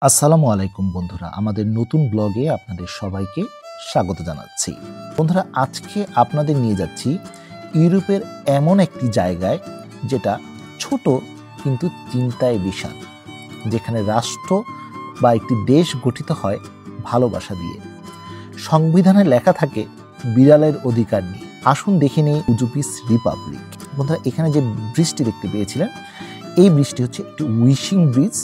আসসালামু আলাইকুম বন্ধুরা, আমাদের নতুন ব্লগে আপনাদের সবাইকে স্বাগত জানাচ্ছি। বন্ধুরা, আজকে আপনাদের নিয়ে যাচ্ছি ইউরোপের এমন একটি জায়গায় যেটা ছোট কিন্তু চিন্তায় বিশাল, যেখানে রাষ্ট্র বা একটি দেশ গঠিত হয় ভালোবাসা দিয়ে। সংবিধানে লেখা থাকে বিড়ালের অধিকার নিয়ে। আসুন দেখে নিই উজুপিস রিপাবলিক। বন্ধুরা, এখানে যে ব্রিজটি দেখতে পেয়েছিলেন, এই ব্রিজটি হচ্ছে একটি উইশিং ব্রিজ।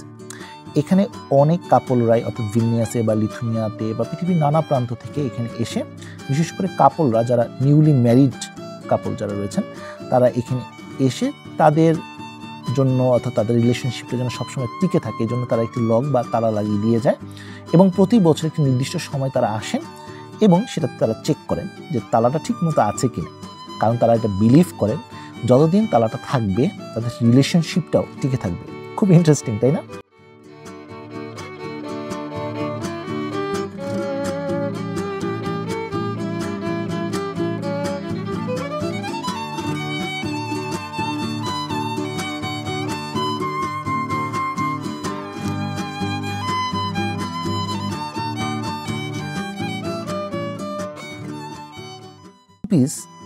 এখানে অনেক কাপলরাই অর্থাৎ ভিলনিয়াসে বা লিথুনিয়াতে বা পৃথিবীর নানা প্রান্ত থেকে এখানে এসে, বিশেষ করে কাপলরা যারা নিউলি ম্যারিড কাপল যারা রয়েছেন, তারা এখানে এসে তাদের জন্য অর্থাৎ তাদের রিলেশনশিপটা যেন সবসময় টিকে থাকে, এই জন্য তারা একটি লক বা তালা লাগিয়ে দিয়ে যায় এবং প্রতি বছর একটি নির্দিষ্ট সময় তারা আসেন এবং সেটা তারা চেক করেন যে তালাটা ঠিক মতো আছে কিনা। কারণ তারা এটা বিলিভ করেন যতদিন তালাটা থাকবে তাদের রিলেশনশিপটাও টিকে থাকবে। খুব ইন্টারেস্টিং, তাই না?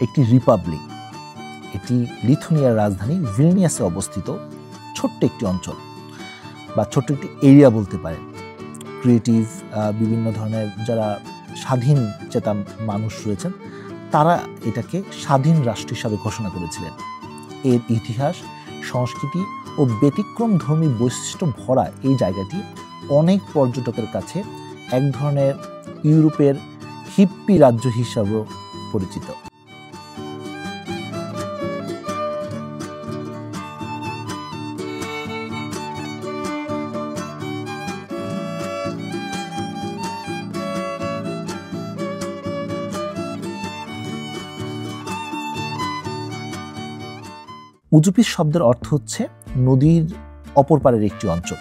একটি রিপাবলিক, এটি লিথুনিয়ার রাজধানী ভিলনিয়াসে অবস্থিত ছোট্ট একটি অঞ্চল বা ছোট্ট একটি এরিয়া বলতে পারেন। ক্রিয়েটিভ বিভিন্ন ধরনের যারা স্বাধীন চেতা মানুষ রয়েছেন, তারা এটাকে স্বাধীন রাষ্ট্র হিসাবে ঘোষণা করেছিলেন। এর ইতিহাস, সংস্কৃতি ও ব্যতিক্রম ধর্মী বৈশিষ্ট্য ভরা এই জায়গাটি অনেক পর্যটকের কাছে এক ধরনের ইউরোপের হিপ্পি রাজ্য হিসাবেও পরিচিত। উজুপিস শব্দের অর্থ হচ্ছে নদীর অপর পারের একটি অঞ্চল।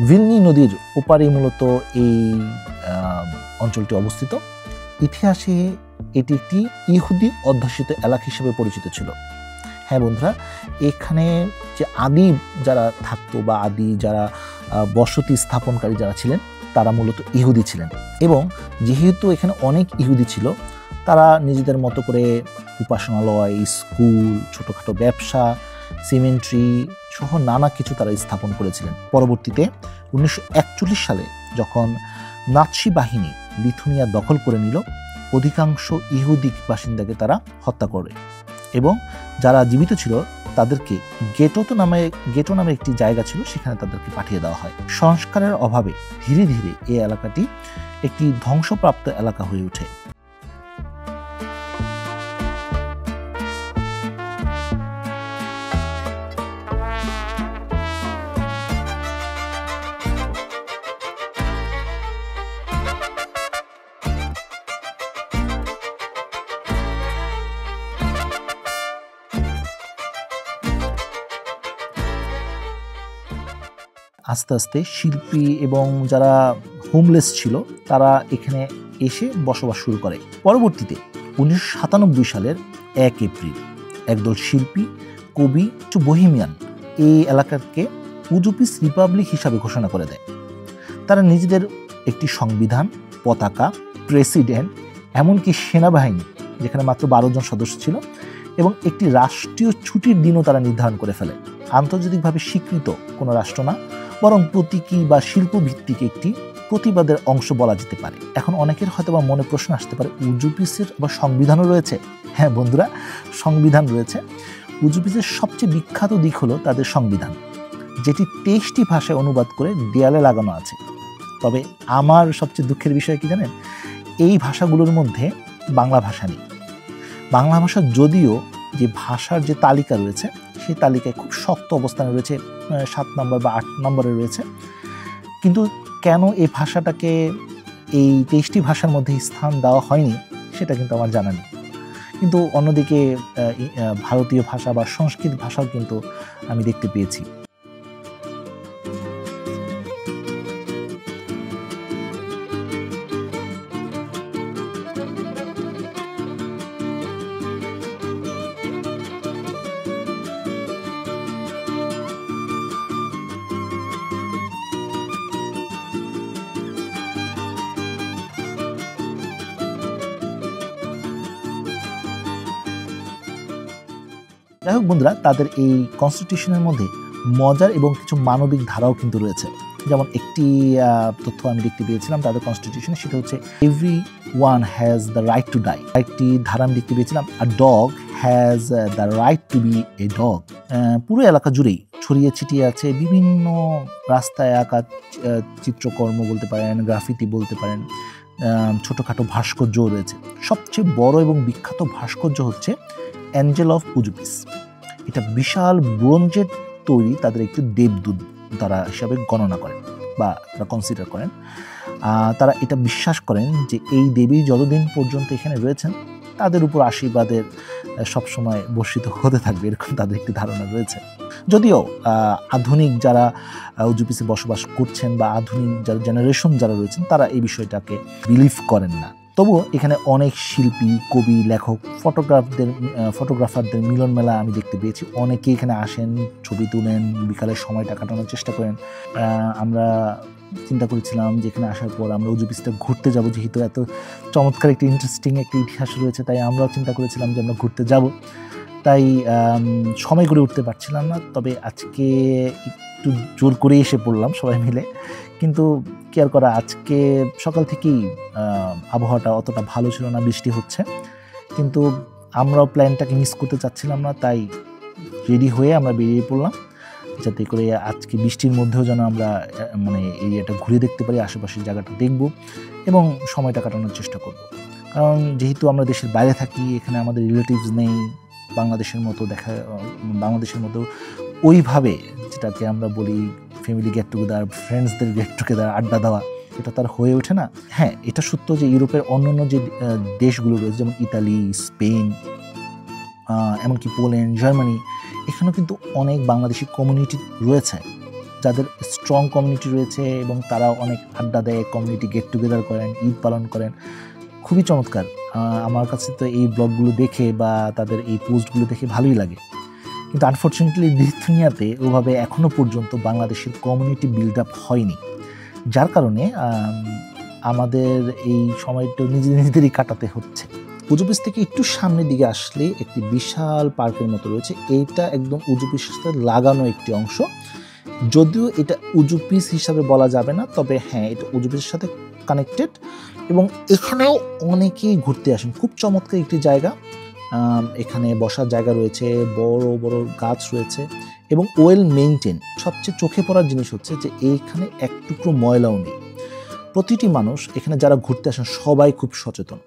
ভিলনি নদীর ওপারে মূলত এই অঞ্চলটি অবস্থিত। ইতিহাসে এটি একটি ইহুদি অধ্যুষিত এলাকা হিসেবে পরিচিত ছিল। হ্যাঁ বন্ধুরা, এখানে যে আদি যারা থাকতো বা আদি যারা বসতি স্থাপনকারী যারা ছিলেন, তারা মূলত ইহুদি ছিলেন এবং যেহেতু এখানে অনেক ইহুদি ছিল, তারা নিজেদের মতো করে উপাসনালয়, স্কুল, ছোটোখাটো ব্যবসা, সিমেন্ট্রি সহ নানা কিছু তারা স্থাপন করেছিলেন। পরবর্তীতে 1941 সালে যখন নাৎসি বাহিনী লিথুনিয়া দখল করে নিল, অধিকাংশ ইহুদি বাসিন্দাকে তারা হত্যা করে এবং যারা জীবিত ছিল তাদেরকে গেটো নামে একটি জায়গা ছিল, সেখানে তাদেরকে পাঠিয়ে দেওয়া হয়। সংস্কারের অভাবে ধীরে ধীরে এই এলাকাটি একটি ধ্বংসপ্রাপ্ত এলাকা হয়ে ওঠে। আস্তে আস্তে শিল্পী এবং যারা হোমলেস ছিল তারা এখানে এসে বসবাস শুরু করে। পরবর্তীতে 1997 সালের 1 এপ্রিল একদল শিল্পী, কবি, বোহেমিয়ান এই এলাকাকে উজুপিস রিপাবলিক হিসাবে ঘোষণা করে দেয়। তারা নিজেদের একটি সংবিধান, পতাকা, প্রেসিডেন্ট, এমনকি সেনাবাহিনী যেখানে মাত্র 12 জন সদস্য ছিল এবং একটি রাষ্ট্রীয় ছুটির দিনও তারা নির্ধারণ করে ফেলে। আন্তর্জাতিকভাবে স্বীকৃত কোনো রাষ্ট্র না, বরং প্রতীকী বা শিল্পভিত্তিক একটি প্রতিবাদের অংশ বলা যেতে পারে। এখন অনেকের হয়তো বা মনে প্রশ্ন আসতে পারে, উজুপিসের আবার সংবিধানও রয়েছে? হ্যাঁ বন্ধুরা, সংবিধান রয়েছে। উজুপিসের সবচেয়ে বিখ্যাত দিক হলো তাদের সংবিধান, যেটি 23টি ভাষায় অনুবাদ করে দেয়ালে লাগানো আছে। তবে আমার সবচেয়ে দুঃখের বিষয় কি জানেন? এই ভাষাগুলোর মধ্যে বাংলা ভাষা নেই। বাংলা ভাষা যদিও যে ভাষার যে তালিকা রয়েছে, সেই তালিকায় খুব শক্ত অবস্থানে রয়েছে, 7 নম্বর বা 8 নম্বরে রয়েছে। কিন্তু কেন এই ভাষাটাকে এই 23টি ভাষার মধ্যে স্থান দেওয়া হয়নি সেটা কিন্তু আমার জানা নেই। কিন্তু অন্যদিকে ভারতীয় ভাষা বা সংস্কৃত ভাষাও কিন্তু আমি দেখতে পেয়েছি। যাই হোক বন্ধুরা, তাদের এই কনস্টিটিউশনের মধ্যে মজার এবং কিছু মানবিক ধারাও কিন্তু রয়েছে। যেমন একটি তথ্য আমি দেখতে পেয়েছিলাম তাদের কনস্টিটিউশনে, সেটা হচ্ছে every one has the right to die. একটি ধারা আমি দেখতে পেয়েছিলাম, a dog has the right to be a dog. পুরো এলাকা জুড়েই ছড়িয়ে ছিটিয়ে আছে বিভিন্ন রাস্তায় আঁকা চিত্রকর্ম বলতে পারেন, গ্রাফিতি বলতে পারেন, ছোটোখাটো ভাস্কর্য রয়েছে। সবচেয়ে বড় এবং বিখ্যাত ভাস্কর্য হচ্ছে অ্যাঞ্জেল অফ উজুপিস। এটা বিশাল ব্রোঞ্জের তৈরি তাদের একটি দেবদূত তারা হিসাবে গণনা করেন বা তারা কনসিডার করেন। তারা এটা বিশ্বাস করেন যে এই দেবী যতদিন পর্যন্ত এখানে রয়েছেন তাদের উপর আশীর্বাদের সবসময় বর্ষিত হতে থাকবে, এরকম তাদের একটি ধারণা রয়েছে। যদিও আধুনিক যারা উজুপিসে বসবাস করছেন বা আধুনিক যারা জেনারেশন যারা রয়েছেন তারা এই বিষয়টাকে বিলিভ করেন না। তবুও এখানে অনেক শিল্পী, কবি, লেখক, ফটোগ্রাফারদের মিলন মেলা আমি দেখতে পেয়েছি। অনেকেই এখানে আসেন, ছবি তুলেন, বিকালের সময়টা কাটানোর চেষ্টা করেন। আমরা চিন্তা করেছিলাম যে এখানে আসার পর আমরা উজুপিসটা ঘুরতে যাব, যেহেতু এত চমৎকার একটি ইন্টারেস্টিং একটি ইতিহাস রয়েছে, তাই আমরাও চিন্তা করেছিলাম যে আমরা ঘুরতে যাব। তাই সময় করে উঠতে পারছিলাম না, তবে আজকে একটু জোর করে এসে পড়লাম সবাই মিলে। কিন্তু কি আর করা, আজকে সকাল থেকেই আবহাওয়াটা অতটা ভালো ছিল না, বৃষ্টি হচ্ছে, কিন্তু আমরাও প্ল্যানটাকে মিস করতে চাচ্ছিলাম না, তাই রেডি হয়ে আমরা বেরিয়ে পড়লাম, যাতে করে আজকে বৃষ্টির মধ্যেও যেন আমরা মানে এরিয়াটা ঘুরে দেখতে পারি, আশেপাশের জায়গাটা দেখব এবং সময়টা কাটানোর চেষ্টা করব। কারণ যেহেতু আমরা দেশের বাইরে থাকি, এখানে আমাদের রিলেটিভস নেই বাংলাদেশের মতো ওইভাবে, যেটাকে আমরা বলি ফ্যামিলি গেট টুগেদার, ফ্রেন্ডসদের গেট টুগেদার, আড্ডা দেওয়া, এটা তার হয়ে ওঠে না। হ্যাঁ, এটা সত্য যে ইউরোপের অন্যান্য যে দেশগুলো রয়েছে, যেমন ইতালি, স্পেন, এমনকি পোল্যান্ড, জার্মানি, এখানেও কিন্তু অনেক বাংলাদেশি কমিউনিটি রয়েছে, যাদের স্ট্রং কমিউনিটি রয়েছে এবং তারা অনেক আড্ডা দেয়, কমিউনিটি গেট টুগেদার করেন, ঈদ পালন করেন। খুবই চমৎকার। আমার কাছে তো এই ব্লগগুলো দেখে বা তাদের এই পোস্টগুলো দেখে ভালোই লাগে, কিন্তু আনফর্চুনেটলি লিথুয়ানিয়াতে ওভাবে এখনও পর্যন্ত বাংলাদেশের কমিউনিটি বিল্ড আপ হয়নি, যার কারণে আমাদের এই সময়টা নিজেদেরই কাটাতে হচ্ছে। উজুপিস থেকে একটু সামনের দিকে আসলে একটি বিশাল পার্কের মতো রয়েছে। এইটা একদম উজুপিসের সাথে লাগানো একটি অংশ, যদিও এটা উজুপিস হিসাবে বলা যাবে না, তবে হ্যাঁ এটা উজুপিসের সাথে কানেক্টেড এবং এখানেও অনেকেই ঘুরতে আসেন। খুব চমৎকার একটি জায়গা, এখানে বসার জায়গা রয়েছে, বড় বড় গাছ রয়েছে এবং ওয়েল মেইনটেইন। সবচেয়ে চোখে পড়ার জিনিস হচ্ছে যে এইখানে এক টুকরো ময়লাও নেই। প্রতিটি মানুষ এখানে যারা ঘুরতে আসেন সবাই খুব সচেতন।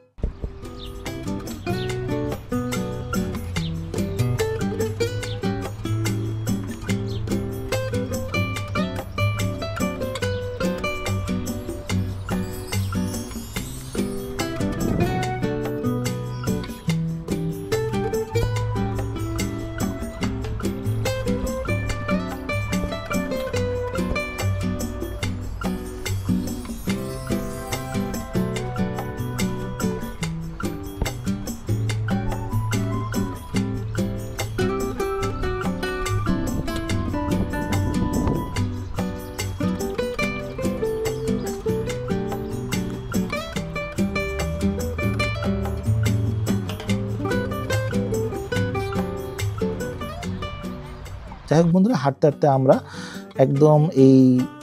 যাই হোক বন্ধুরা, হাঁটতে হাঁটতে আমরা একদম এই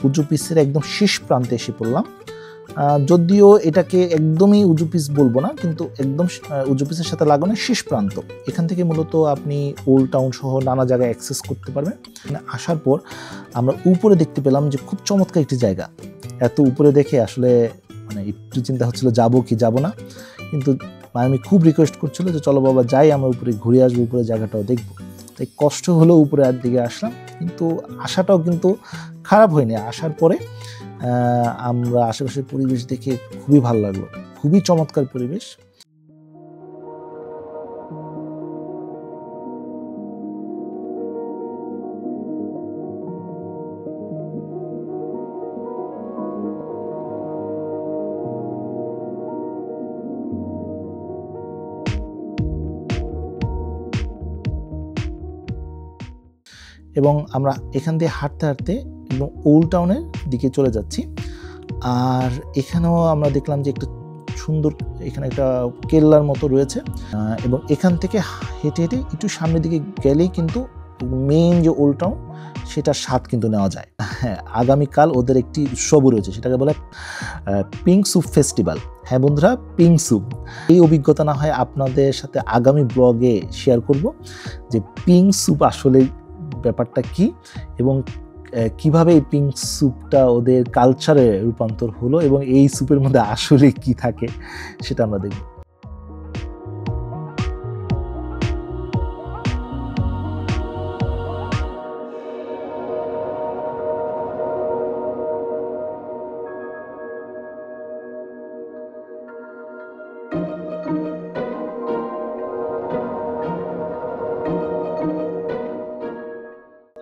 উজুপিসের একদম শেষ প্রান্তে এসে পড়লাম। যদিও এটাকে একদমই উজুপিস বলবো না, কিন্তু একদম উজুপিসের সাথে লাগানো শেষ প্রান্ত। এখান থেকে মূলত আপনি ওল্ড টাউন সহ নানা জায়গায় অ্যাক্সেস করতে পারবেন। আসার পর আমরা উপরে দেখতে পেলাম যে খুব চমৎকার একটি জায়গা। এত উপরে দেখে আসলে মানে একটু চিন্তা হচ্ছিল যাবো কি যাব না, কিন্তু আমি খুব রিকোয়েস্ট করছিল যে চলো বাবা যাই, আমরা উপরে ঘুরে আসবো, উপরে জায়গাটাও দেখবো। তাই কষ্ট হলো উপরে আর দিকে আসলাম, কিন্তু আসাটাও কিন্তু খারাপ হয়নি। আসার পরে আমরা আশেপাশের পরিবেশ দেখে খুবই ভালো লাগলো, খুবই চমৎকার পরিবেশ। এবং আমরা এখান দিয়ে হাঁটতে হাঁটতে এবং ওল্ড টাউনের দিকে চলে যাচ্ছি। আর এখানেও আমরা দেখলাম যে একটা সুন্দর এখানে একটা কেল্লার মতো রয়েছে এবং এখান থেকে হেঁটে হেঁটে একটু সামনের দিকে গেলেই কিন্তু মেইন যে ওল্ড টাউন সেটার স্বাদ কিন্তু নেওয়া যায়। হ্যাঁ, আগামীকাল ওদের একটি উৎসবও রয়েছে, সেটাকে বলে পিঙ্ক স্যুপ ফেস্টিভ্যাল। হ্যাঁ বন্ধুরা, পিঙ্ক স্যুপ। এই অভিজ্ঞতা না হয় আপনাদের সাথে আগামী ব্লগে শেয়ার করব যে পিঙ্ক স্যুপ আসলে ব্যাপারটা কি এবং কিভাবে এই পিঙ্ক স্যুপটা ওদের কালচারে রূপান্তর হলো এবং এই স্যুপের মধ্যে আসলে কি থাকে সেটা আমরা দেখব।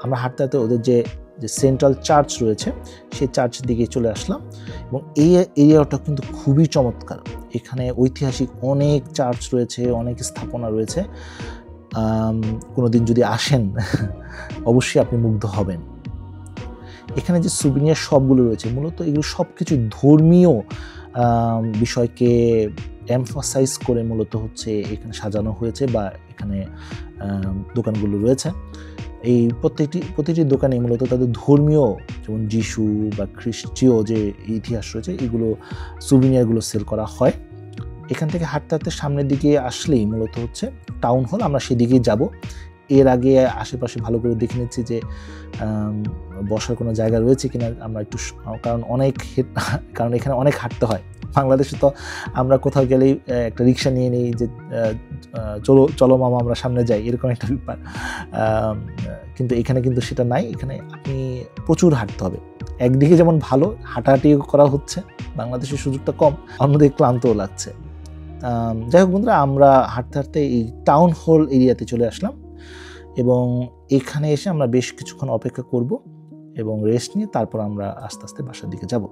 আমরা হাঁটতে হাঁটতে ওদের যে সেন্ট্রাল চার্চ রয়েছে সেই চার্চের দিকে চলে আসলাম এবং এই এরিয়াটা কিন্তু খুবই চমৎকার। এখানে ঐতিহাসিক অনেক চার্চ রয়েছে, অনেক স্থাপনা রয়েছে। কোনোদিন যদি আসেন অবশ্যই আপনি মুগ্ধ হবেন। এখানে যে সুভিনিয়ার শপগুলো রয়েছে মূলত এগুলো সব কিছু ধর্মীয় বিষয়কে এমফাসাইজ করে মূলত হচ্ছে এখানে সাজানো হয়েছে বা এখানে দোকানগুলো রয়েছে। এই প্রতিটি দোকানে মূলত তাদের ধর্মীয়, যেমন যিশু বা খ্রিস্টীয় যে ইতিহাস রয়েছে এগুলো সুভিনিয়ারগুলো সেল করা হয়। এখান থেকে হাঁটতে হাঁটতে সামনের দিকে আসলেই মূলত হচ্ছে টাউন হল, আমরা সেদিকেই যাব। এর আগে আশেপাশে ভালো করে দেখে নিচ্ছি যে বসার কোনো জায়গা রয়েছে কিনা আমরা একটু, কারণ এখানে অনেক হাঁটতে হয়। বাংলাদেশে তো আমরা কোথাও গেলেই একটা রিক্সা নিয়ে নিই যে চলো মামা আমরা সামনে যাই, এরকম একটা ব্যাপার। কিন্তু এখানে কিন্তু সেটা নাই। এখানে আপনি প্রচুর হাঁটতে হবে। একদিকে যেমন ভালো, হাঁটাহাঁটি করা হচ্ছে, বাংলাদেশের সুযোগটা কম, অন্যদিকে ক্লান্তও লাগছে। যাই হোক বন্ধুরা, আমরা হাঁটতে হাঁটতে এই টাউন হল এরিয়াতে চলে আসলাম এবং এখানে এসে আমরা বেশ কিছুক্ষণ অপেক্ষা করব এবং রেস্ট নিয়ে তারপর আমরা আস্তে আস্তে বাসার দিকে যাব।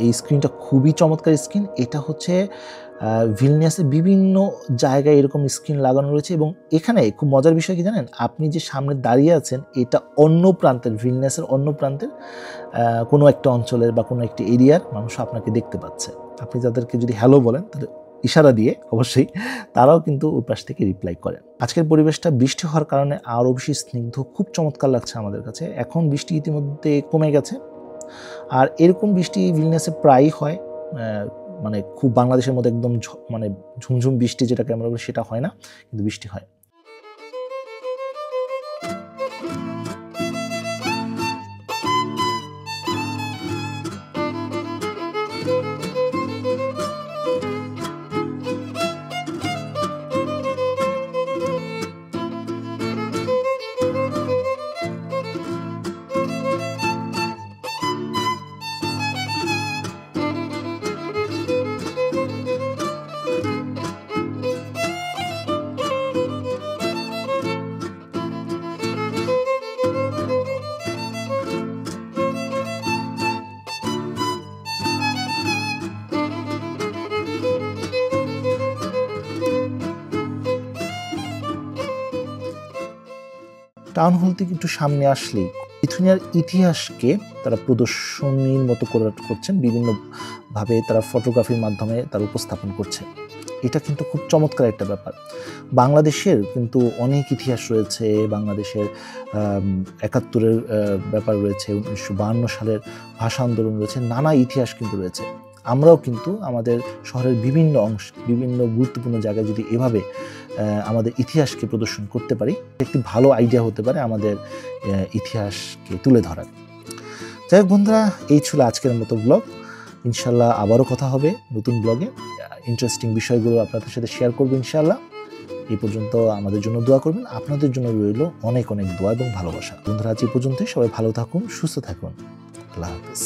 এই স্ক্রিনটা খুবই চমৎকার স্ক্রিন। এটা হচ্ছে ভিলনিয়াসের বিভিন্ন জায়গায় এরকম স্ক্রিন লাগানো রয়েছে এবং এখানে খুব মজার বিষয় কি জানেন, আপনি যে সামনে দাঁড়িয়ে আছেন এটা অন্য প্রান্তের, ভিলনিয়াসের অন্য প্রান্তের কোনো একটা অঞ্চলের বা কোনো একটি এরিয়ার মানুষ আপনাকে দেখতে পাচ্ছে। আপনি তাদেরকে যদি হ্যালো বলেন তাহলে ইশারা দিয়ে অবশ্যই তারাও কিন্তু ওই পাশ থেকে রিপ্লাই করেন। আজকের পরিবেশটা বৃষ্টি হওয়ার কারণে আরও বেশি স্নিগ্ধ, খুব চমৎকার লাগছে আমাদের কাছে। এখন বৃষ্টি ইতিমধ্যে কমে গেছে আর এরকম বৃষ্টি ভিলনিয়াসে প্রায়ই হয়, মানে খুব বাংলাদেশের মধ্যে একদম মানে ঝুমঝুম বৃষ্টি যেটাকে আমরা বলি সেটা হয় না, কিন্তু বৃষ্টি হয়। টাউন হল থেকে একটু সামনে আসলেই লিথুয়ানিয়ার ইতিহাসকে তারা প্রদর্শনীর মতো করছেন, বিভিন্নভাবে তারা ফটোগ্রাফির মাধ্যমে তারা উপস্থাপন করছে। এটা কিন্তু খুব চমৎকার একটা ব্যাপার। বাংলাদেশের কিন্তু অনেক ইতিহাস রয়েছে, বাংলাদেশের ৭১-এর ব্যাপার রয়েছে, ১৯৫২ সালের ভাষা আন্দোলন রয়েছে, নানা ইতিহাস কিন্তু রয়েছে। আমরাও কিন্তু আমাদের শহরের বিভিন্ন অংশ, বিভিন্ন গুরুত্বপূর্ণ জায়গায় যদি এভাবে আমাদের ইতিহাসকে প্রদর্শন করতে পারি, একটি ভালো আইডিয়া হতে পারে আমাদের ইতিহাসকে তুলে ধরার। যাই হোক বন্ধুরা, এই ছিল আজকের মতো ব্লগ। ইনশাল্লাহ আবারও কথা হবে নতুন ব্লগে, ইন্টারেস্টিং বিষয়গুলো আপনাদের সাথে শেয়ার করবো ইনশাল্লাহ। এই পর্যন্ত আমাদের জন্য দোয়া করবেন, আপনাদের জন্য রইল অনেক অনেক দোয়া এবং ভালোবাসা। বন্ধুরা আজ এই পর্যন্তই, সবাই ভালো থাকুন, সুস্থ থাকুন, আল্লাহ হাফেজ।